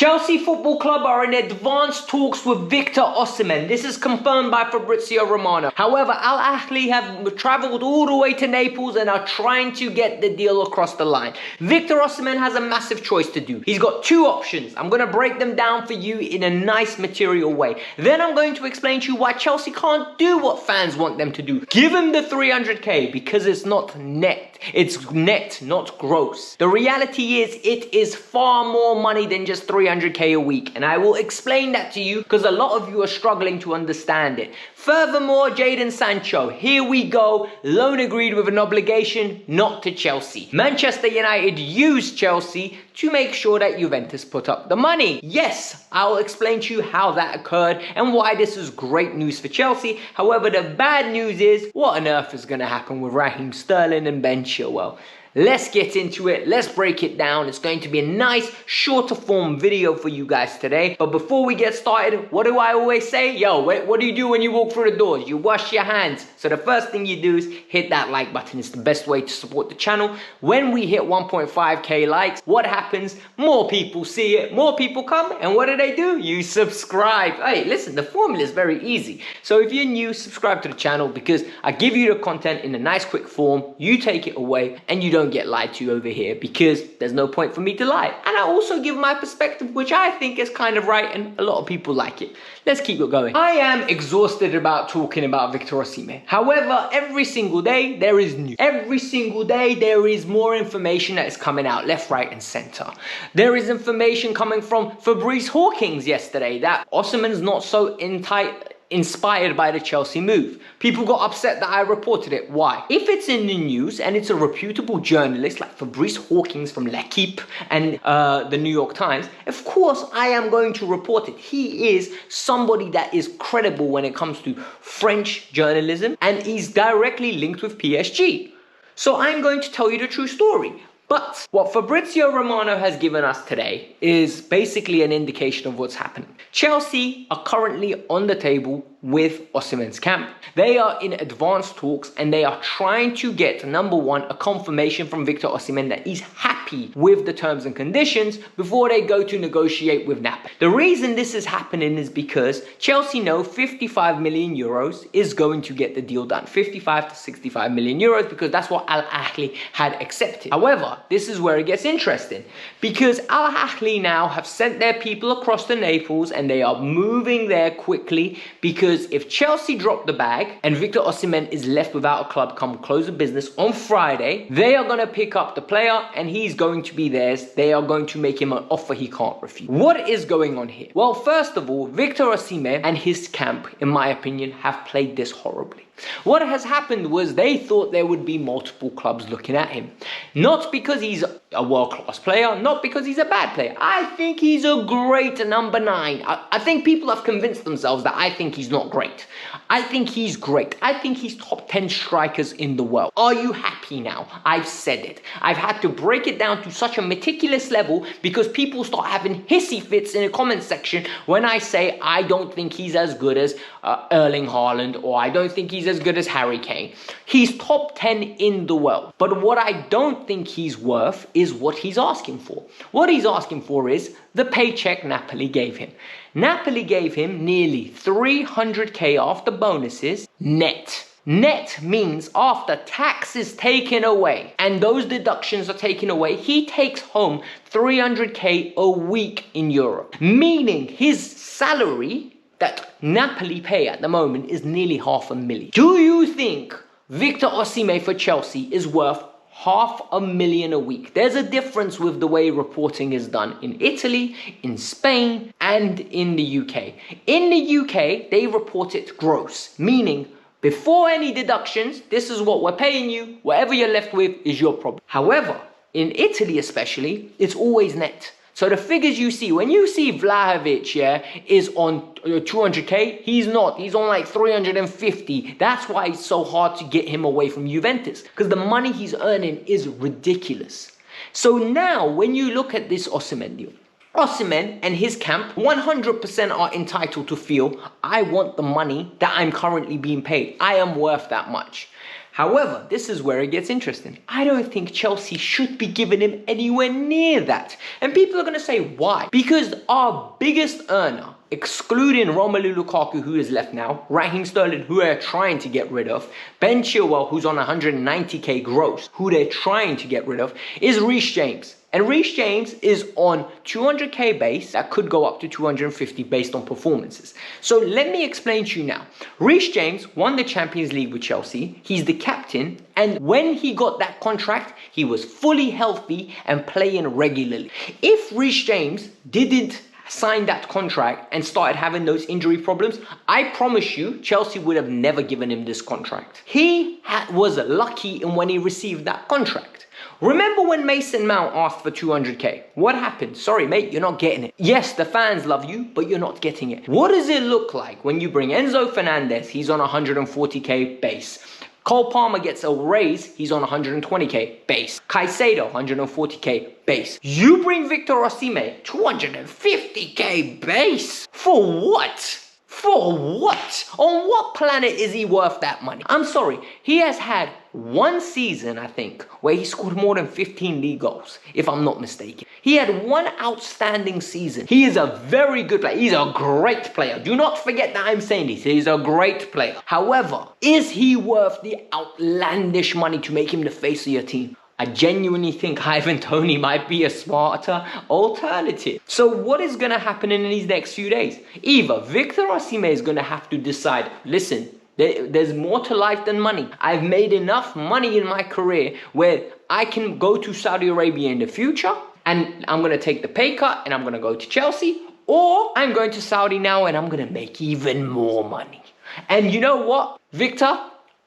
Chelsea Football Club are in advanced talks with Victor Osimhen. This is confirmed by Fabrizio Romano. However, Al Ahly have travelled all the way to Naples and are trying to get the deal across the line. Victor Osimhen has a massive choice to do. He's got two options. I'm going to break them down for you in a nice material way. Then I'm going to explain to you why Chelsea can't do what fans want them to do. Give him the 300k because it's not net. It's net, not gross. The reality is it is far more money than just 300k a week, and I will explain that to you because a lot of you are struggling to understand it. Furthermore, Jadon Sancho, here we go, loan agreed with an obligation not to Chelsea. Manchester United used Chelsea to make sure that Juventus put up the money. Yes, I'll explain to you how that occurred and why this is great news for Chelsea. However, the bad news is, what on earth is going to happen with Raheem Sterling and Ben Chilwell? Let's get into it. Let's break it down. It's going to be a nice, shorter form video for you guys today. But before we get started, what do I always say? Yo, what do you do when you walk through the doors? You wash your hands. So the first thing you do is hit that like button. It's the best way to support the channel. When we hit 1.5k likes, what happens? More people see it, more people come, and what do? You subscribe. Hey, listen, the formula is very easy. So if you're new, subscribe to the channel because I give you the content in a nice quick form. You take it away and you don't get lied to over here because there's no point for me to lie. And I also give my perspective, which I think is kind of right, and a lot of people like it. Let's keep it going. I am exhausted about talking about Victor Osimhen. However, every single day there is news. Every single day there is more information that is coming out left, right and center. There is information coming from Fabrice Hawkins yesterday that Osimhen's not so inspired by the Chelsea move. People got upset that I reported it. Why? If it's in the news and it's a reputable journalist like Fabrice Hawkins from L'Equipe and the New York Times, of course I am going to report it. He is somebody that is credible when it comes to French journalism, and he's directly linked with PSG. So I'm going to tell you the true story. But what Fabrizio Romano has given us today is basically an indication of what's happening. Chelsea are currently on the table with Osimhen's camp. They are in advanced talks and they are trying to get, number one, a confirmation from Victor Osimhen that he's happy with the terms and conditions before they go to negotiate with Napoli. The reason this is happening is because Chelsea know 55 million euros is going to get the deal done. 55 to 65 million euros because that's what Al Ahly had accepted. However, this is where it gets interesting because Al Ahly now have sent their people across to Naples and they are moving there quickly because if Chelsea drop the bag and Victor Osimhen is left without a club come close of business on Friday, they are going to pick up the player and he's going to be theirs. They are going to make him an offer he can't refuse. What is going on here? Well, first of all, Victor Osimhen and his camp, in my opinion, have played this horribly. What has happened was they thought there would be multiple clubs looking at him. Not because he's a world-class player, not because he's a bad player. I think he's a great number 9. I think people have convinced themselves that I think he's not great. I think he's great. I think he's top 10 strikers in the world. Are you happy now? I've said it. I've had to break it down to such a meticulous level because people start having hissy fits in the comment section when I say I don't think he's as good as Erling Haaland or I don't think he's as good as Harry Kane. He's top 10 in the world. But what I don't think he's worth is what he's asking for. What he's asking for is the paycheck Napoli gave him. Napoli gave him nearly 300k after bonuses net. Net means after tax is taken away and those deductions are taken away, he takes home 300k a week in Europe. Meaning his salary that Napoli pay at the moment is nearly 500,000. Do you think Victor Osimhen for Chelsea is worth 500,000 a week? There's a difference with the way reporting is done in Italy, in Spain, and in the UK. In the UK, they report it gross, meaning before any deductions, this is what we're paying you. Whatever you're left with is your problem. However, in Italy especially, it's always net. So the figures you see, when you see Vlahovic, yeah, is on 200k, he's not. He's on like 350. That's why it's so hard to get him away from Juventus because the money he's earning is ridiculous. So now when you look at this Osimhen deal, Osimhen and his camp 100% are entitled to feel, I want the money that I'm currently being paid. I am worth that much. However, this is where it gets interesting. I don't think Chelsea should be giving him anywhere near that. And people are going to say, why? Because our biggest earner, excluding Romelu Lukaku, who is left now, Raheem Sterling, who they're trying to get rid of, Ben Chilwell, who's on 190k gross, who they're trying to get rid of, is Reece James. And Reece James is on 200k base that could go up to 250 based on performances. So let me explain to you now. Reece James won the Champions League with Chelsea. He's the captain. And when he got that contract, he was fully healthy and playing regularly. If Reece James didn't sign that contract and started having those injury problems, I promise you, Chelsea would have never given him this contract. He was lucky in when he received that contract. Remember when Mason Mount asked for 200k? What happened? Sorry, mate, you're not getting it. Yes, the fans love you, but you're not getting it. What does it look like when you bring Enzo Fernandez? He's on 140k base. Cole Palmer gets a raise, he's on 120k base. Caicedo, 140k base. You bring Victor Osimhen, 250k base. For what? For what? On what planet is he worth that money? I'm sorry, he has had one season, I think, where he scored more than 15 league goals, if I'm not mistaken. He had one outstanding season. He is a very good player. He's a great player. Do not forget that I'm saying this. He's a great player. However, is he worth the outlandish money to make him the face of your team? I genuinely think Ivan Toney might be a smarter alternative. So what is going to happen in these next few days? Either Victor Osimhen is going to have to decide, listen, there's more to life than money. I've made enough money in my career where I can go to Saudi Arabia in the future and I'm going to take the pay cut and I'm going to go to Chelsea, or I'm going to Saudi now and I'm going to make even more money. And you know what, Victor?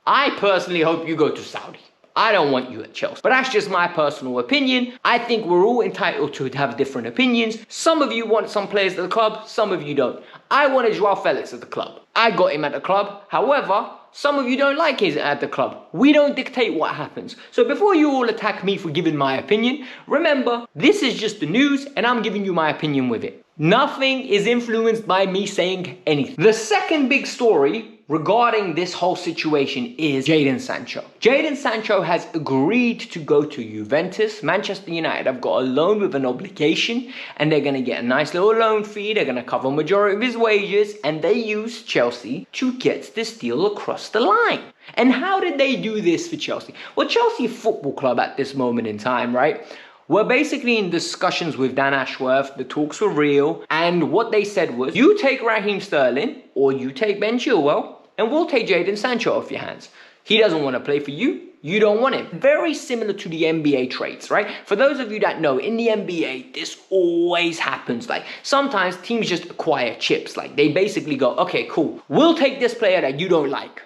I personally hope you go to Saudi. I don't want you at Chelsea. But that's just my personal opinion. I think we're all entitled to have different opinions. Some of you want some players at the club, some of you don't. I wanted Joao Felix at the club. I got him at the club. However, some of you don't like him at the club. We don't dictate what happens. So before you all attack me for giving my opinion, remember, this is just the news and I'm giving you my opinion with it. Nothing is influenced by me saying anything. The second big story regarding this whole situation is Jadon Sancho. Jadon Sancho has agreed to go to Juventus. Manchester United have got a loan with an obligation and they're going to get a nice little loan fee. They're going to cover a majority of his wages and they use Chelsea to get this deal across the line. And how did they do this for Chelsea? Well, Chelsea Football Club at this moment in time, right? We're basically in discussions with Dan Ashworth. The talks were real. And what they said was, you take Raheem Sterling or you take Ben Chilwell and we'll take Jadon Sancho off your hands. He doesn't want to play for you. You don't want him. Very similar to the NBA trades, right? For those of you that know, in the NBA, this always happens. Like, sometimes teams just acquire chips. Like, they basically go, okay, cool. We'll take this player that you don't like.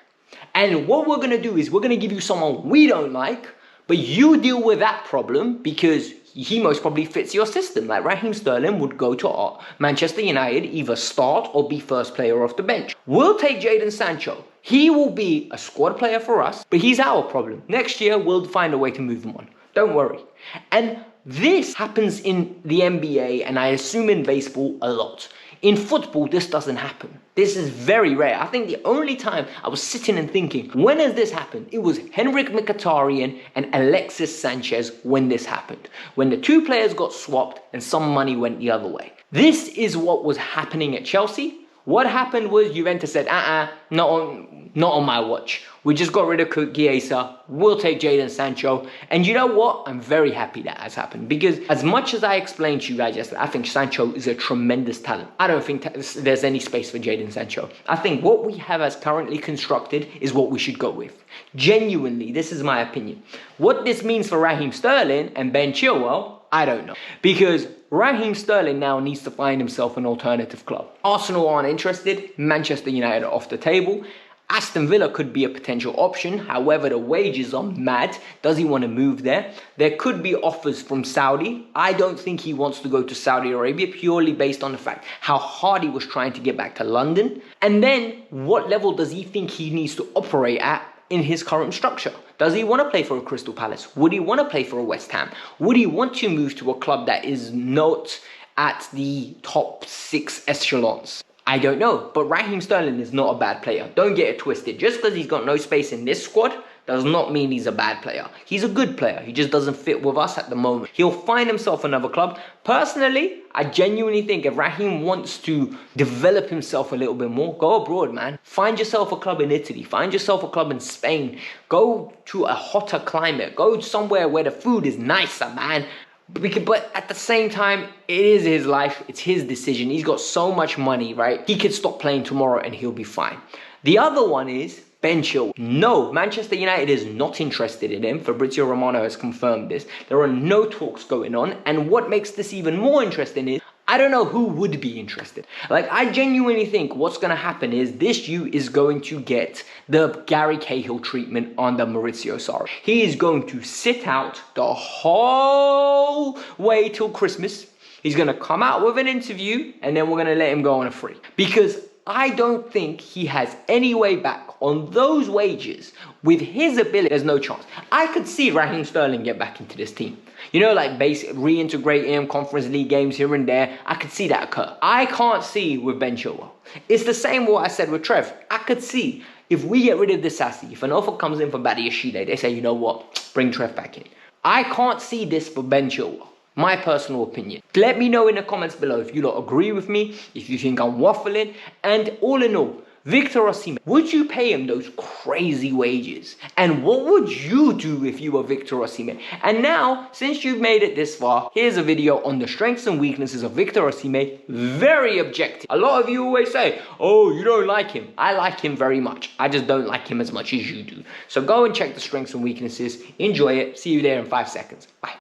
And what we're going to do is we're going to give you someone we don't like, but you deal with that problem because he most probably fits your system. Like Raheem Sterling would go to Manchester United, either start or be first player off the bench. We'll take Jadon Sancho. He will be a squad player for us, but he's our problem. Next year, we'll find a way to move him on. Don't worry. And this happens in the NBA, and I assume in baseball a lot. In football, this doesn't happen. This is very rare. I think the only time I was sitting and thinking, when has this happened? It was Henrik Mkhitaryan and Alexis Sanchez when this happened. When the two players got swapped and some money went the other way. This is what was happening at Chelsea. What happened was Juventus said, not on my watch. We just got rid of Chiesa. We'll take Jadon Sancho. And you know what? I'm very happy that has happened. Because as much as I explained to you guys yesterday, I think Sancho is a tremendous talent. I don't think there's any space for Jadon Sancho. I think what we have as currently constructed is what we should go with. Genuinely, this is my opinion. What this means for Raheem Sterling and Ben Chilwell, I don't know. Because Raheem Sterling now needs to find himself an alternative club. Arsenal aren't interested. Manchester United are off the table. Aston Villa could be a potential option. However, the wages are mad. Does he want to move there? There could be offers from Saudi. I don't think he wants to go to Saudi Arabia purely based on the fact how hard he was trying to get back to London. And then what level does he think he needs to operate at in his current structure? Does he want to play for a Crystal Palace? Would he want to play for a West Ham? Would he want to move to a club that is not at the top 6 echelons? I don't know, but Raheem Sterling is not a bad player. Don't get it twisted. Just because he's got no space in this squad does not mean he's a bad player. He's a good player. He just doesn't fit with us at the moment. He'll find himself another club. Personally, I genuinely think if Raheem wants to develop himself a little bit more, go abroad, man. Find yourself a club in Italy. Find yourself a club in Spain. Go to a hotter climate. Go somewhere where the food is nicer, man. But at the same time, it is his life. It's his decision. He's got so much money, right? He could stop playing tomorrow and he'll be fine. The other one is Ben Chilwell. No, Manchester United is not interested in him. Fabrizio Romano has confirmed this. There are no talks going on. And what makes this even more interesting is, I don't know who would be interested. Like, I genuinely think what's going to happen is this you is going to get the Gary Cahill treatment under Maurizio Sarri. He is going to sit out the whole way till Christmas. He's going to come out with an interview and then we're going to let him go on a free. Because I don't think he has any way back on those wages. With his ability, there's no chance. I could see Raheem Sterling get back into this team. You know, like reintegrate him, Conference League games here and there. I could see that occur. I can't see with Ben Chilwell. It's the same what I said with Trev. I could see if we get rid of this Sassy, if an offer comes in for Badiashile, they say, you know what, bring Trev back in. I can't see this for Ben Chilwell. My personal opinion. Let me know in the comments below if you lot agree with me, if you think I'm waffling, and all in all, Victor Osimhen, would you pay him those crazy wages? And what would you do if you were Victor Osimhen? And now, since you've made it this far, here's a video on the strengths and weaknesses of Victor Osimhen. Very objective. A lot of you always say, oh, you don't like him. I like him very much. I just don't like him as much as you do. So go and check the strengths and weaknesses. Enjoy it. See you there in 5 seconds. Bye.